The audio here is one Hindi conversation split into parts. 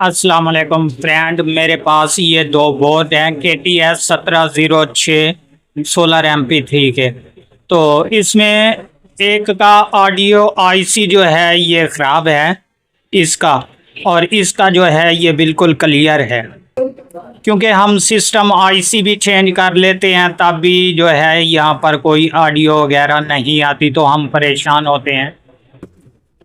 अस्सलाम वालेकुम फ्रेंड, मेरे पास ये दो बोर्ड हैं KTS 1706 सोलर MP3 के। तो इसमें एक का ऑडियो IC जो है ये ख़राब है इसका, और इसका जो है ये बिल्कुल क्लियर है। क्योंकि हम सिस्टम IC भी चेंज कर लेते हैं तब भी जो है यहाँ पर कोई ऑडियो वगैरह नहीं आती, तो हम परेशान होते हैं।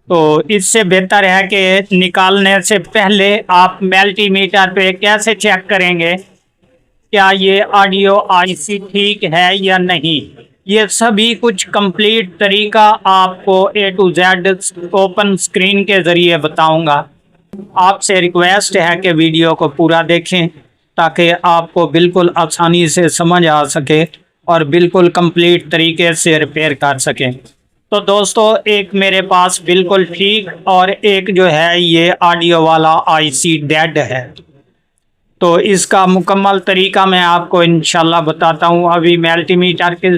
तो इससे बेहतर है कि निकालने से पहले आप मल्टीमीटर पे कैसे चेक करेंगे क्या ये ऑडियो IC ठीक है या नहीं। ये सभी कुछ कंप्लीट तरीका आपको A to Z open screen के ज़रिए बताऊंगा। आपसे रिक्वेस्ट है कि वीडियो को पूरा देखें ताकि आपको बिल्कुल आसानी से समझ आ सके और बिल्कुल कंप्लीट तरीके से रिपेयर कर सकें। तो दोस्तों, एक मेरे पास बिल्कुल ठीक और एक जो है ये ऑडियो वाला IC डेड है। तो इसका मुकम्मल तरीका मैं आपको इंशाल्लाह बताता हूँ। अभी मल्टीमीटर के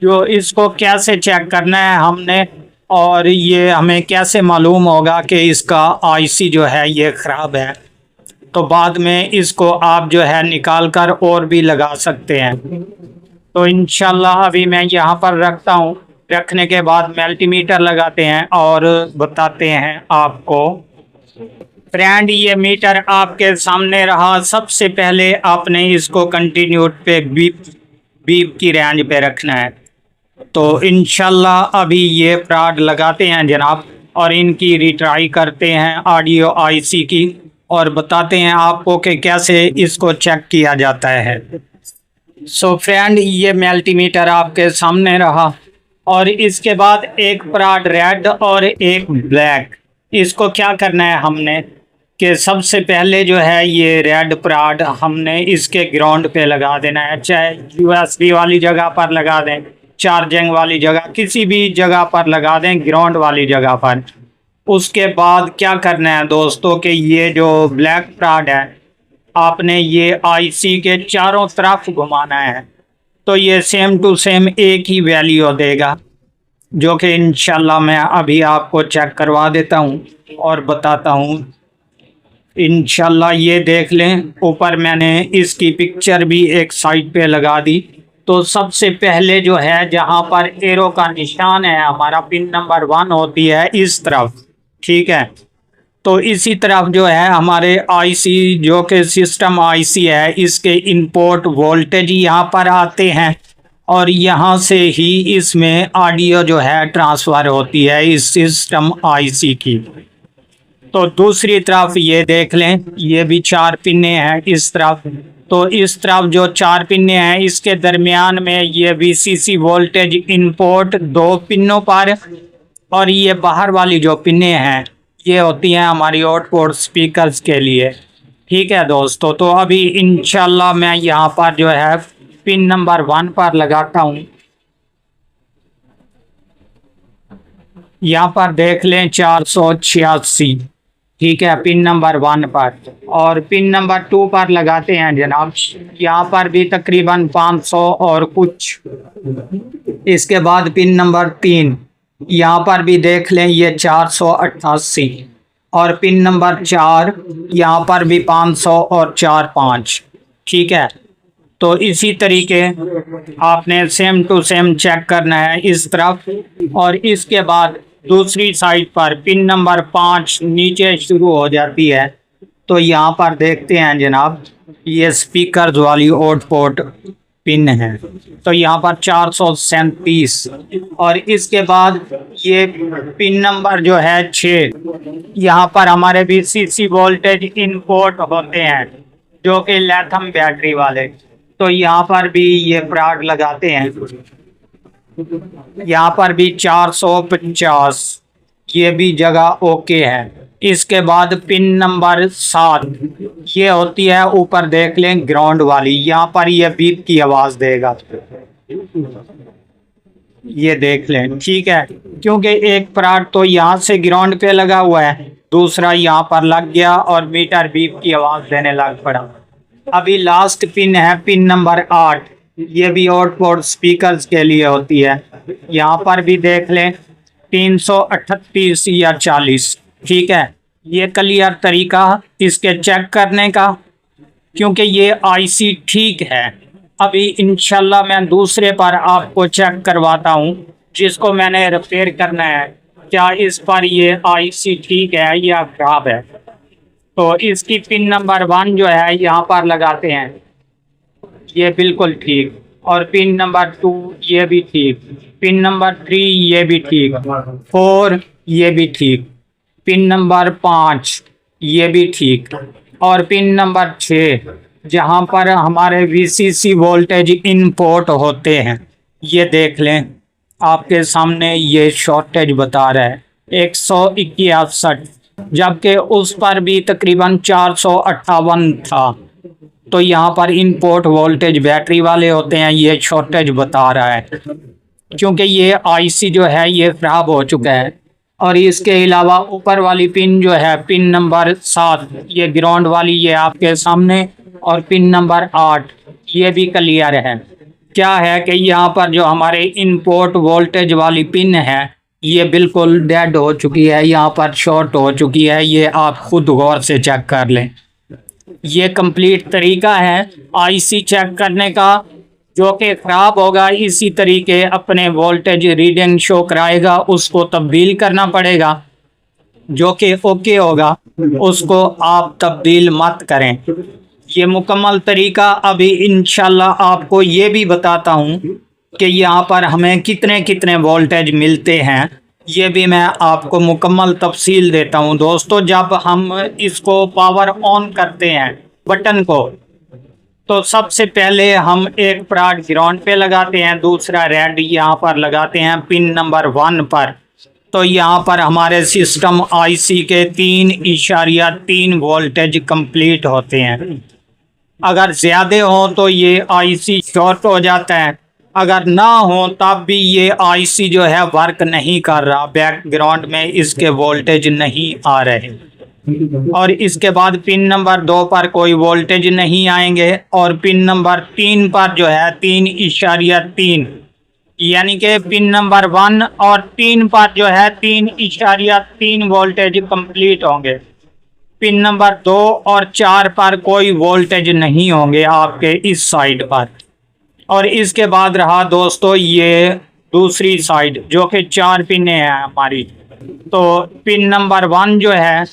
जो इसको कैसे चेक करना है हमने, और ये हमें कैसे मालूम होगा कि इसका IC जो है ये ख़राब है। तो बाद में इसको आप जो है निकाल कर और भी लगा सकते हैं। तो इंशाल्लाह अभी मैं यहाँ पर रखता हूँ। रखने के बाद मल्टीमीटर लगाते हैं और बताते हैं आपको। फ्रेंड, ये मीटर आपके सामने रहा। सबसे पहले आपने इसको कंटिन्यू पे बीप की रेंज पे रखना है। तो इंशाल्लाह अभी ये प्राड लगाते हैं जनाब, और इनकी रिट्राई करते हैं ऑडियो IC की, और बताते हैं आपको कि कैसे इसको चेक किया जाता है। सो फ्रेंड, ये मल्टीमीटर आपके सामने रहा, और इसके बाद एक प्राड रेड और एक ब्लैक। इसको क्या करना है हमने कि सबसे पहले जो है ये रेड प्राड हमने इसके ग्राउंड पे लगा देना है। चाहे USB वाली जगह पर लगा दें, चार्जिंग वाली जगह, किसी भी जगह पर लगा दें, ग्राउंड वाली जगह पर। उसके बाद क्या करना है दोस्तों कि ये जो ब्लैक प्राड है आपने ये IC के चारों तरफ घुमाना है। तो ये सेम टू सेम एक ही वैल्यू देगा, जो कि इंशाल्लाह मैं अभी आपको चेक करवा देता हूँ और बताता हूँ। इंशाल्लाह ये देख लें, ऊपर मैंने इसकी पिक्चर भी एक साइड पे लगा दी। तो सबसे पहले जो है जहाँ पर एरो का निशान है हमारा पिन नंबर 1 होती है इस तरफ, ठीक है। तो इसी तरफ जो है हमारे IC जो कि सिस्टम IC है, इसके इनपुट वोल्टेज यहाँ पर आते हैं, और यहाँ से ही इसमें ऑडियो जो है ट्रांसफ़र होती है इस सिस्टम IC की। तो दूसरी तरफ ये देख लें, ये भी 4 पिने हैं इस तरफ। तो इस तरफ जो 4 पिने हैं इसके दरमियान में ये VCC वोल्टेज इनपुट 2 पिनों पर, और ये बाहर वाली जो पिने हैं ये होती हैं हमारी आउटपुट स्पीकर्स के लिए, ठीक है दोस्तों। तो अभी इंशाल्लाह मैं यहाँ पर जो है पिन नंबर 1 पर लगाता हूँ। यहाँ पर देख लें 486, ठीक है, पिन नंबर 1 पर। और पिन नंबर 2 पर लगाते हैं जनाब, यहाँ पर भी तकरीबन 500 और कुछ। इसके बाद पिन नंबर 3, यहाँ पर भी देख लें ये 488, और पिन नंबर 4 यहाँ पर भी 500 और 4-5, ठीक है। तो इसी तरीके आपने सेम टू सेम चेक करना है इस तरफ। और इसके बाद दूसरी साइड पर पिन नंबर 5 नीचे शुरू हो जाती है। तो यहाँ पर देखते हैं जनाब, ये स्पीकर वाली आउटपुट पिन है। तो यहाँ पर 437, और इसके बाद ये पिन नंबर जो है 6, यहाँ पर हमारे VCC वोल्टेज इनपुट होते हैं जो कि लिथियम बैटरी वाले। तो यहाँ पर भी ये प्राड लगाते हैं। यहाँ पर भी 450, ये भी जगह ओके है। इसके बाद पिन नंबर 7, ये होती है ऊपर देख लें ग्राउंड वाली। यहाँ पर ये बीप की आवाज़ देगा, ये देख लें, ठीक है। क्योंकि एक प्राड तो यहाँ से ग्राउंड पे लगा हुआ है, दूसरा यहाँ पर लग गया और मीटर बीप की आवाज़ देने लग पड़ा। अभी लास्ट पिन है पिन नंबर 8, ये भी आउटपुट स्पीकर्स के लिए होती है। यहाँ पर भी देख लें 338 या 40, ठीक है। ये क्लियर तरीका इसके चेक करने का, क्योंकि ये आईसी ठीक है। अभी इंशाल्लाह मैं दूसरे पर आपको चेक करवाता हूँ जिसको मैंने रिपेयर करना है, क्या इस पर ये आईसी ठीक है या खराब है। तो इसकी पिन नंबर 1 जो है यहाँ पर लगाते हैं, ये बिल्कुल ठीक। और पिन नंबर 2 ये भी ठीक, पिन नंबर 3 ये भी ठीक, 4 ये भी ठीक, पिन नंबर 5 ये भी ठीक, और पिन नंबर 6 जहाँ पर हमारे वीसीसी वोल्टेज इनपुट होते हैं, ये देख लें आपके सामने ये शॉर्टेज बता रहा है 161, जबकि उस पर भी तकरीबन 458 था। तो यहाँ पर इनपुट वोल्टेज बैटरी वाले होते हैं, ये शॉर्टेज बता रहा है, क्योंकि ये आईसी जो है ये ख़राब हो चुका है। और इसके अलावा ऊपर वाली पिन जो है पिन नंबर 7 ये ग्राउंड वाली, ये आपके सामने, और पिन नंबर 8 ये भी क्लियर है। क्या है कि यहाँ पर जो हमारे इनपुट वोल्टेज वाली पिन है ये बिल्कुल डेड हो चुकी है, यहाँ पर शॉर्ट हो चुकी है, ये आप खुद गौर से चेक कर लें। ये कंप्लीट तरीका है आईसी चेक करने का, जो कि ख़राब होगा इसी तरीके अपने वोल्टेज रीडिंग शो कराएगा, उसको तब्दील करना पड़ेगा। जो कि ओके होगा उसको आप तब्दील मत करें। ये मुकम्मल तरीका अभी इंशाल्लाह आपको ये भी बताता हूँ कि यहाँ पर हमें कितने कितने वोल्टेज मिलते हैं, ये भी मैं आपको मुकम्मल तफसील देता हूँ। दोस्तों, जब हम इसको पावर ऑन करते हैं बटन को, तो सबसे पहले हम एक प्राइट ग्राउंड पे लगाते हैं, दूसरा रेड यहाँ पर लगाते हैं पिन नंबर 1 पर। तो यहाँ पर हमारे सिस्टम आईसी के 3.3 वोल्टेज कंप्लीट होते हैं। अगर ज़्यादा हो तो ये आईसी शॉर्ट हो जाता है, अगर ना हो तब भी ये आईसी जो है वर्क नहीं कर रहा, बैकग्राउंड में इसके वोल्टेज नहीं आ रहे। और इसके बाद पिन नंबर 2 पर कोई वोल्टेज नहीं आएंगे, और पिन नंबर 3 पर जो है 3.3 यानी कि पिन नंबर 1 और 3 पर जो है 3.3 वोल्टेज कंप्लीट होंगे। पिन नंबर 2 और 4 पर कोई वोल्टेज नहीं होंगे आपके इस साइड पर। और इसके बाद रहा दोस्तों ये दूसरी साइड, जो कि 4 पिनें हैं हमारी। तो पिन नंबर 1 जो है,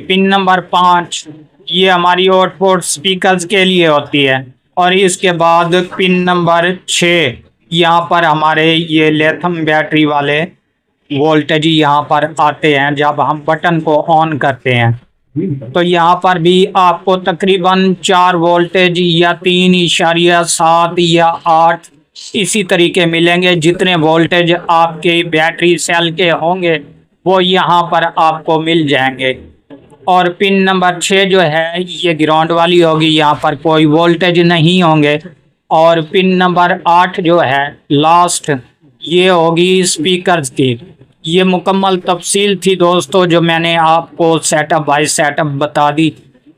पिन नंबर 5 ये हमारी आउटपुट स्पीकर्स के लिए होती है। और इसके बाद पिन नंबर 6 यहाँ पर हमारे ये लिथियम बैटरी वाले वोल्टेज यहाँ पर आते हैं जब हम बटन को ऑन करते हैं। तो यहाँ पर भी आपको तकरीबन 4 वोल्टेज या 3.7 या 8 इसी तरीके मिलेंगे। जितने वोल्टेज आपके बैटरी सेल के होंगे वो यहाँ पर आपको मिल जाएंगे। और पिन नंबर 6 जो है ये ग्राउंड वाली होगी, यहाँ पर कोई वोल्टेज नहीं होंगे। और पिन नंबर 8 जो है लास्ट, ये होगी स्पीकर्स की। ये मुकम्मल तफसील थी दोस्तों जो मैंने आपको सेटअप बाय सेटअप बता दी।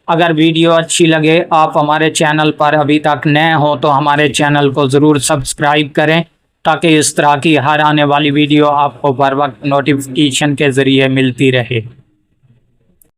अगर वीडियो अच्छी लगे, आप हमारे चैनल पर अभी तक नए हो तो हमारे चैनल को ज़रूर सब्सक्राइब करें, ताकि इस तरह की हर आने वाली वीडियो आपको बर वक्त नोटिफिकेशन के ज़रिए मिलती रहे।